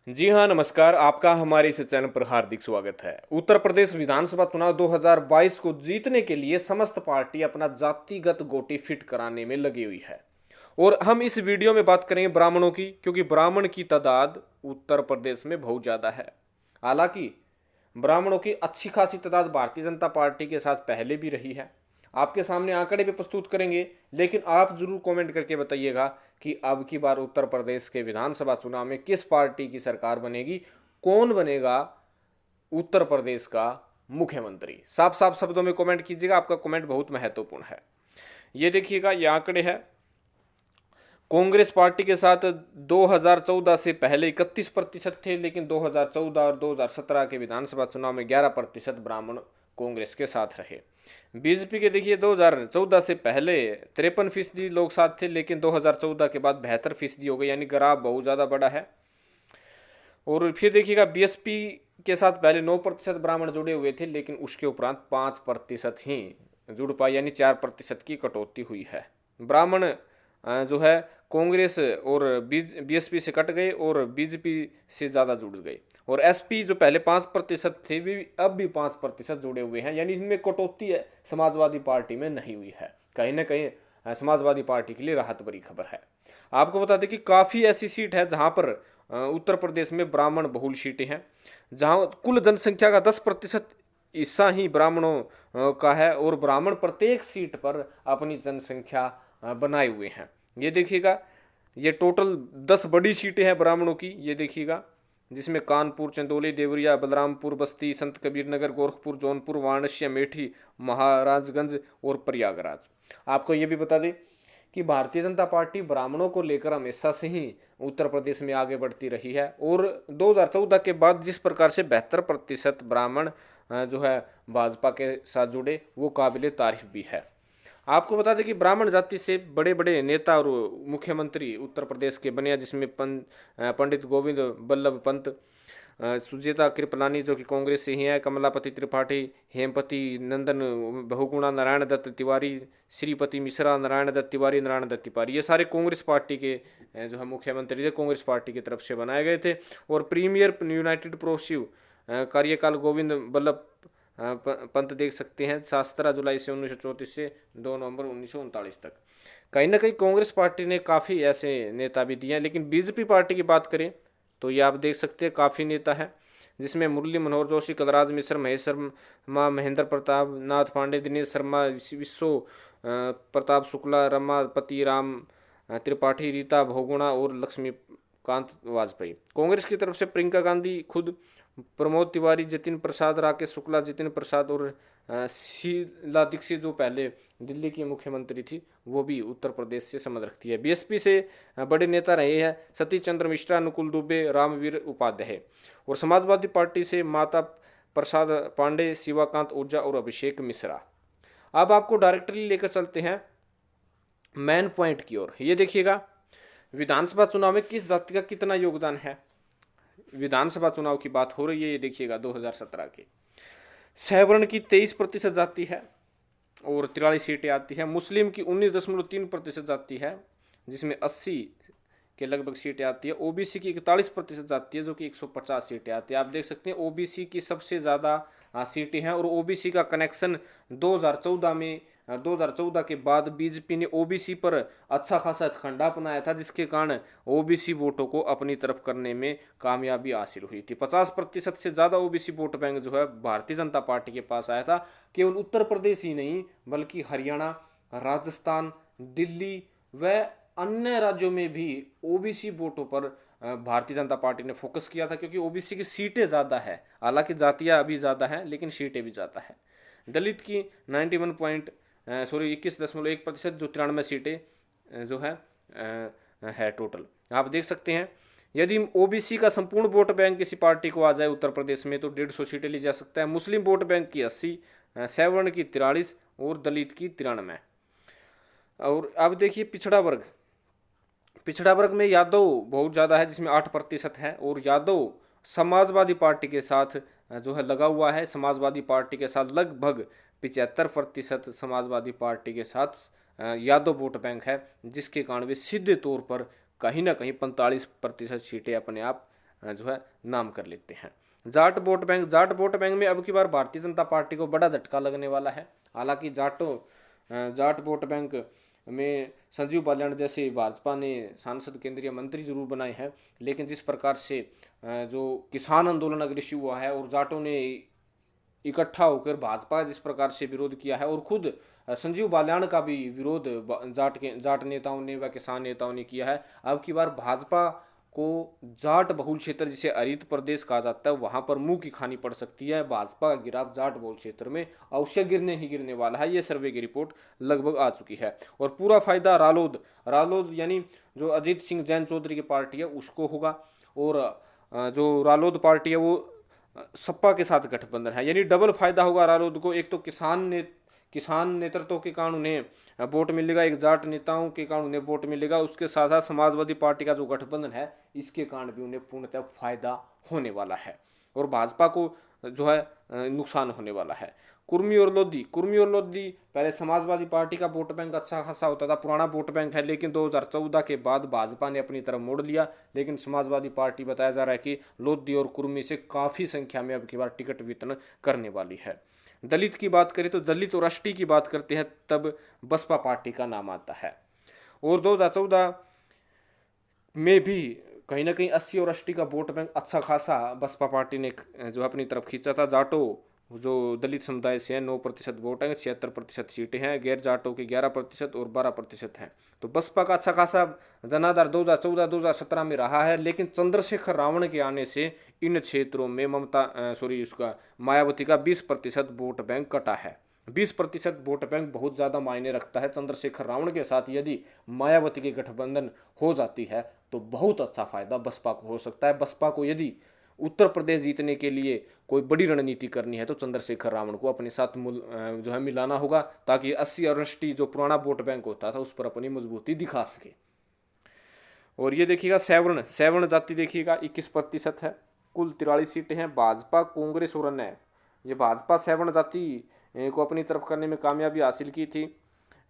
जी हाँ, नमस्कार। आपका हमारे इस चैनल पर हार्दिक स्वागत है। उत्तर प्रदेश विधानसभा चुनाव 2022 को जीतने के लिए समस्त पार्टी अपना जातिगत गोटी फिट कराने में लगी हुई है। और हम इस वीडियो में बात करेंगे ब्राह्मणों की, क्योंकि ब्राह्मण की तादाद उत्तर प्रदेश में बहुत ज़्यादा है। हालांकि ब्राह्मणों की अच्छी खासी तादाद भारतीय जनता पार्टी के साथ पहले भी रही है। आपके सामने आंकड़े भी प्रस्तुत करेंगे, लेकिन आप जरूर कमेंट करके बताइएगा कि अब की बार उत्तर प्रदेश के विधानसभा चुनाव में किस पार्टी की सरकार बनेगी, कौन बनेगा उत्तर प्रदेश का मुख्यमंत्री। साफ साफ शब्दों में कमेंट कीजिएगा, आपका कमेंट बहुत महत्वपूर्ण है। ये देखिएगा, ये आंकड़े हैं। कांग्रेस पार्टी के साथ 2014 से पहले 31% थे, लेकिन 2014 और 2017 के विधानसभा चुनाव में 11% ब्राह्मण कांग्रेस के साथ रहे। बीजेपी के देखिए 2014 से पहले 53% लोग साथ थे, लेकिन 2014 के बाद 72% हो गए, यानी ग्राफ बहुत ज़्यादा बड़ा है। और फिर देखिएगा, बीएसपी के साथ पहले 9% ब्राह्मण जुड़े हुए थे, लेकिन उसके उपरांत 5% ही जुड़ पाए, यानी 4% की कटौती हुई है। ब्राह्मण जो है कांग्रेस और बीएसपी से कट गए और बीजेपी से ज़्यादा जुड़ गए। और एसपी जो पहले 5% थे, भी अब भी 5% जुड़े हुए हैं, यानी इनमें कटौती है समाजवादी पार्टी में नहीं हुई है। कहीं ना कहीं समाजवादी पार्टी के लिए राहत भरी खबर है। आपको बता दें कि काफ़ी ऐसी सीट है जहां पर उत्तर प्रदेश में ब्राह्मण बहुल सीटें हैं, जहां कुल जनसंख्या का 10% हिस्सा ही ब्राह्मणों का है, और ब्राह्मण प्रत्येक सीट पर अपनी जनसंख्या बनाए हुए हैं। ये देखिएगा, ये टोटल 10 बड़ी सीटें हैं ब्राह्मणों की। ये देखिएगा, जिसमें कानपुर, चंदौली, देवरिया, बलरामपुर, बस्ती, संत कबीर नगर, गोरखपुर, जौनपुर, वाराणसी, अमेठी, महाराजगंज और प्रयागराज। आपको ये भी बता दें कि भारतीय जनता पार्टी ब्राह्मणों को लेकर हमेशा से ही उत्तर प्रदेश में आगे बढ़ती रही है, और 2014 के बाद जिस प्रकार से 72% ब्राह्मण जो है भाजपा के साथ जुड़े, वो काबिले तारीफ भी है। आपको बता दें कि ब्राह्मण जाति से बड़े बड़े नेता और मुख्यमंत्री उत्तर प्रदेश के बने हैं, जिसमें पंडित गोविंद बल्लभ पंत, सुचेता कृपलानी जो कि कांग्रेस से ही है, कमलापति त्रिपाठी, हेमपति नंदन बहुगुणा, नारायण दत्त तिवारी, श्रीपति मिश्रा, नारायण दत्त तिवारी, नारायण दत्त तिवारी, ये सारे कांग्रेस पार्टी के जो है मुख्यमंत्री थे, कांग्रेस पार्टी की तरफ से बनाए गए थे। और प्रीमियर यूनाइटेड प्रोग्रेसिव कार्यकाल गोविंद बल्लभ पंत देख सकते हैं, 17 जुलाई से 1934 से 2 नवंबर 1939 तक। कहीं ना कहीं कांग्रेस पार्टी ने काफ़ी ऐसे नेता भी दिए हैं। लेकिन बीजेपी पार्टी की बात करें तो ये आप देख सकते हैं, काफ़ी नेता हैं, जिसमें मुरली मनोहर जोशी, कलराज मिश्र, महेश शर्मा, महेंद्र प्रताप, नाथ पांडे, दिनेश शर्मा, विश्व प्रताप शुक्ला, रमापति राम त्रिपाठी, रीता बहुगुणा और लक्ष्मीकांत वाजपेयी। कांग्रेस की तरफ से प्रियंका गांधी खुद, प्रमोद तिवारी, जतिन प्रसाद, राकेश शुक्ला, जितिन प्रसाद और शीला दीक्षित जो पहले दिल्ली की मुख्यमंत्री थी, वो भी उत्तर प्रदेश से संबंध रखती है। बीएसपी से बड़े नेता रहे हैं सतीश चंद्र मिश्रा, नुकुल दुबे, रामवीर उपाध्याय। और समाजवादी पार्टी से माता प्रसाद पांडे, शिवाकांत ओझा और अभिषेक मिश्रा। अब आपको डायरेक्टली लेकर चलते हैं मेन पॉइंट की ओर। ये देखिएगा, विधानसभा चुनाव में किस जाति का कितना योगदान है। विधानसभा चुनाव की बात हो रही है, ये देखिएगा 2017 के। सवर्ण की 23% जाति है और 43 सीटें आती है। मुस्लिम की 19.3% जाति है, जिसमें 80 के लगभग सीटें आती है। ओबीसी की 41% जाती है, जो कि 150 सीटें आती है। आप देख सकते हैं ओबीसी की सबसे ज़्यादा सीटें हैं। और ओबीसी का कनेक्शन 2014 के बाद बीजेपी ने ओबीसी पर अच्छा खासा खंडा अपनाया था, जिसके कारण ओबीसी वोटों को अपनी तरफ करने में कामयाबी हासिल हुई थी। 50% से ज़्यादा ओबीसी वोट बैंक जो है भारतीय जनता पार्टी के पास आया था। केवल उत्तर प्रदेश ही नहीं, बल्कि हरियाणा, राजस्थान, दिल्ली व अन्य राज्यों में भी ओबीसी वोटों पर भारतीय जनता पार्टी ने फोकस किया था, क्योंकि ओबीसी की सीटें ज़्यादा है। हालांकि जातियां अभी ज़्यादा हैं, लेकिन सीटें भी ज़्यादा है। दलित की 21% जो 93 सीटें जो है टोटल। आप देख सकते हैं, यदि ओबीसी का संपूर्ण वोट बैंक किसी पार्टी को आ जाए उत्तर प्रदेश में, तो 150 सीटें ली जा सकता है। मुस्लिम वोट बैंक की 80, सवर्ण की 43 और दलित की 93। और अब देखिए पिछड़ा वर्ग में यादव बहुत ज़्यादा है, जिसमें 8% है। और यादव समाजवादी पार्टी के साथ जो है लगा हुआ है। समाजवादी पार्टी के साथ लगभग 75% समाजवादी पार्टी के साथ यादव वोट बैंक है, जिसके कारण वे सीधे तौर पर कहीं ना कहीं 45% सीटें अपने आप जो है नाम कर लेते हैं। Jat vote bank, Jat vote bank में अब की बार भारतीय जनता पार्टी को बड़ा झटका लगने वाला है। हालांकि जाट वोट बैंक में संजीव बालियान जैसे भाजपा ने सांसद केंद्रीय मंत्री जरूर बनाए हैं, लेकिन जिस प्रकार से जो किसान आंदोलन अग्रेसिव हुआ है और जाटों ने इकट्ठा होकर भाजपा जिस प्रकार से विरोध किया है, और खुद संजीव बालियान का भी विरोध जाट नेताओं ने व किसान नेताओं ने किया है। अब की बार भाजपा को जाट बहुल क्षेत्र जिसे हरित प्रदेश कहा जाता है वहां पर मुंह की खानी पड़ सकती है। भाजपा का गिराव जाट बहुल क्षेत्र में अवश्य गिरने ही गिरने वाला है। ये सर्वे की रिपोर्ट लगभग आ चुकी है और पूरा फायदा रालोद यानी जो अजीत सिंह जैन चौधरी की पार्टी है उसको होगा। और जो रालोद पार्टी है वो सपा के साथ गठबंधन है, यानी डबल फायदा होगा रालोद को। एक तो किसान नेतृत्व के कारण उन्हें वोट मिलेगा, एक जाट नेताओं के कारण उन्हें वोट मिलेगा, उसके साथ साथ समाजवादी पार्टी का जो गठबंधन है इसके कारण भी उन्हें पूर्णतः फायदा होने वाला है और भाजपा को जो है नुकसान होने वाला है। कुर्मी और लोधी पहले समाजवादी पार्टी का वोट बैंक अच्छा खासा होता था, पुराना वोट बैंक है, लेकिन 2014 के बाद भाजपा ने अपनी तरफ मोड़ लिया। लेकिन समाजवादी पार्टी बताया जा रहा है कि लोधी और कुर्मी से काफ़ी संख्या में अब की बार टिकट वितरण करने वाली है। दलित की बात करें तो दलित और एसटी की बात करते हैं तब बसपा पार्टी का नाम आता है। और 2014 में भी कहीं ना कहीं 80 और 80 का वोट बैंक अच्छा खासा बसपा पार्टी ने जो अपनी तरफ खींचा था। जाटो जो दलित समुदाय से है 9% वोट है, 76% सीटें हैं, गैर जाटों के 11% और 12% हैं। तो बसपा का अच्छा खासा जनाधार 2014-2017 में रहा है। लेकिन चंद्रशेखर रावण के आने से इन क्षेत्रों में उसका मायावती का 20% वोट बैंक कटा है। 20% वोट बैंक बहुत ज़्यादा मायने रखता है। चंद्रशेखर रावण के साथ यदि मायावती की गठबंधन हो जाती है तो बहुत अच्छा फायदा बसपा को हो सकता है। बसपा को यदि उत्तर प्रदेश जीतने के लिए कोई बड़ी रणनीति करनी है तो चंद्रशेखर रावण को अपने साथ जो है मिलाना होगा, ताकि 80 और 80 जो पुराना वोट बैंक होता था उस पर अपनी मजबूती दिखा सके। और ये देखिएगा सवर्ण जाति देखिएगा 21% है, कुल 43 सीटें हैं। भाजपा, कांग्रेस और अन्य, ये भाजपा सवर्ण जाति को अपनी तरफ करने में कामयाबी हासिल की थी,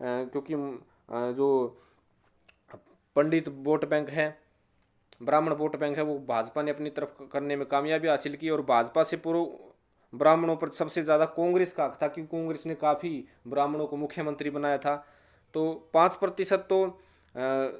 क्योंकि जो पंडित वोट बैंक है, ब्राह्मण वोट बैंक है, वो भाजपा ने अपनी तरफ करने में कामयाबी हासिल की। और भाजपा से पूर्व ब्राह्मणों पर सबसे ज़्यादा कांग्रेस का हक था, क्योंकि कांग्रेस ने काफ़ी ब्राह्मणों को मुख्यमंत्री बनाया था। तो 5% तो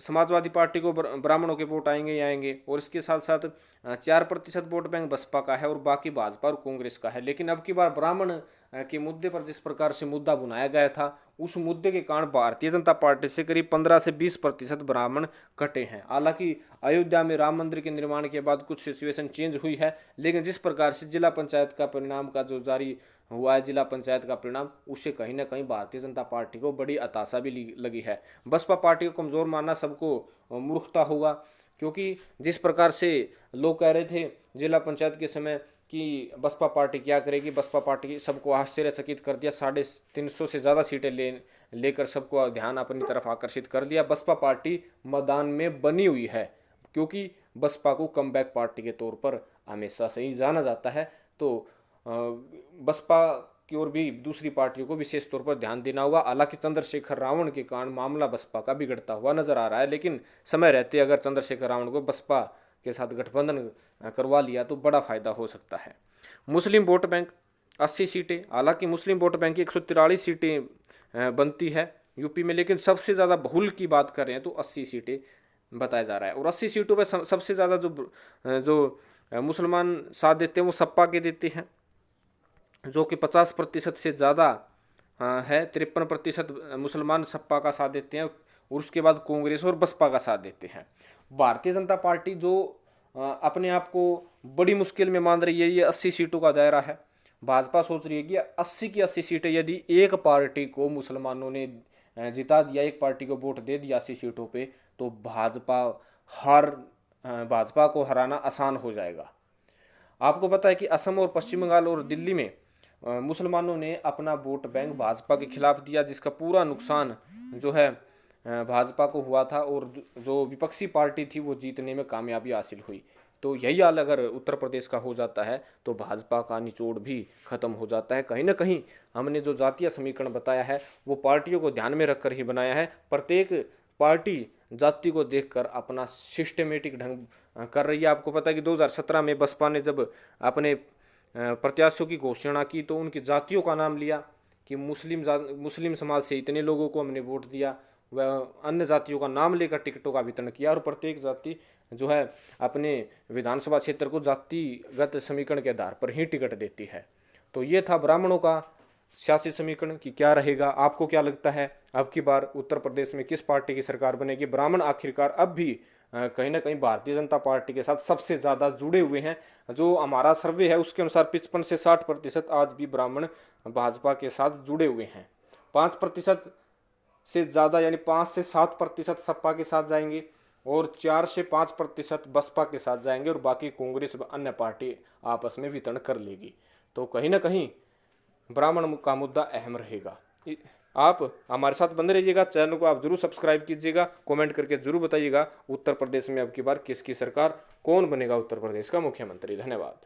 समाजवादी पार्टी को ब्राह्मणों के वोट आएंगे ही आएंगे। और इसके साथ साथ 4% वोट बैंक बसपा का है और बाकी भाजपा और कांग्रेस का है। लेकिन अब की बार ब्राह्मण के मुद्दे पर जिस प्रकार से मुद्दा बुनाया गया था उस मुद्दे के कारण भारतीय जनता पार्टी से करीब 15 से 20% ब्राह्मण कटे हैं। हालांकि अयोध्या में राम मंदिर के निर्माण के बाद कुछ सिचुएशन चेंज हुई है, लेकिन जिस प्रकार से जिला पंचायत का परिणाम का जो जारी हुआ है, जिला पंचायत का परिणाम, उससे कहीं ना कहीं भारतीय जनता पार्टी को बड़ी हताशा भी लगी है। बसपा पार्टी को कमज़ोर मानना सबको मूर्खता होगा, क्योंकि जिस प्रकार से लोग कह रहे थे जिला पंचायत के समय कि बसपा पार्टी क्या करेगी, बसपा पार्टी सबको आश्चर्यचकित कर दिया। 350 से ज़्यादा सीटें लेकर सबको ध्यान अपनी तरफ आकर्षित कर दिया। बसपा पार्टी मैदान में बनी हुई है, क्योंकि बसपा को कमबैक पार्टी के तौर पर हमेशा से ही जाना जाता है। तो बसपा की ओर भी दूसरी पार्टियों को विशेष तौर पर ध्यान देना होगा। हालांकि चंद्रशेखर रावण के कारण मामला बसपा का बिगड़ता हुआ नजर आ रहा है, लेकिन समय रहते अगर चंद्रशेखर रावण को बसपा के साथ गठबंधन करवा लिया तो बड़ा फायदा हो सकता है। मुस्लिम वोट बैंक 80 सीटें, हालांकि मुस्लिम वोट बैंक की 143 सीटें बनती है यूपी में, लेकिन सबसे ज़्यादा बहुल की बात करें तो 80 सीटें बताया जा रहा है। और 80 सीटों पर सबसे ज़्यादा जो मुसलमान साथ देते हैं वो सपा के देते हैं, जो कि 50% से ज़्यादा है। 53% मुसलमान सपा का साथ देते हैं और उसके बाद कांग्रेस और बसपा का साथ देते हैं। भारतीय जनता पार्टी जो अपने आप को बड़ी मुश्किल में मान रही है, ये 80 सीटों का दायरा है। भाजपा सोच रही है कि 80 की 80 सीटें यदि एक पार्टी को मुसलमानों ने जिता दिया, एक पार्टी को वोट दे दिया 80 सीटों पे, तो भाजपा को हराना आसान हो जाएगा। आपको पता है कि असम और पश्चिम बंगाल और दिल्ली में मुसलमानों ने अपना वोट बैंक भाजपा के खिलाफ दिया, जिसका पूरा नुकसान जो है भाजपा को हुआ था और जो विपक्षी पार्टी थी वो जीतने में कामयाबी हासिल हुई। तो यही हाल अगर उत्तर प्रदेश का हो जाता है तो भाजपा का निचोड़ भी खत्म हो जाता है। कहीं ना कहीं हमने जो जातीय समीकरण बताया है वो पार्टियों को ध्यान में रखकर ही बनाया है। प्रत्येक पार्टी जाति को देखकर अपना सिस्टमेटिक ढंग कर रही है। आपको पता है कि 2017 में बसपा ने जब अपने प्रत्याशियों की घोषणा की तो उनकी जातियों का नाम लिया कि मुस्लिम समाज से इतने लोगों को हमने वोट दिया, वह अन्य जातियों का नाम लेकर टिकटों का वितरण किया और प्रत्येक जाति जो है अपने विधानसभा क्षेत्र को जातिगत समीकरण के आधार पर ही टिकट देती है। तो ये था ब्राह्मणों का सियासी समीकरण कि क्या रहेगा। आपको क्या लगता है अब की बार उत्तर प्रदेश में किस पार्टी की सरकार बनेगी? ब्राह्मण आखिरकार अब भी कहीं ना कहीं भारतीय जनता पार्टी के साथ सबसे ज़्यादा जुड़े हुए हैं। जो हमारा सर्वे है उसके अनुसार 55 से 60% आज भी ब्राह्मण भाजपा के साथ जुड़े हुए हैं। 5% से ज़्यादा यानी 5 से 7% सपा के साथ जाएंगे और 4 से 5% बसपा के साथ जाएंगे और बाकी कांग्रेस व अन्य पार्टी आपस में वितरण कर लेगी। तो कहीं ना कहीं ब्राह्मण का मुद्दा अहम रहेगा। आप हमारे साथ बने रहिएगा, चैनल को आप जरूर सब्सक्राइब कीजिएगा, कमेंट करके जरूर बताइएगा उत्तर प्रदेश में अब की बार किसकी सरकार, कौन बनेगा उत्तर प्रदेश का मुख्यमंत्री। धन्यवाद।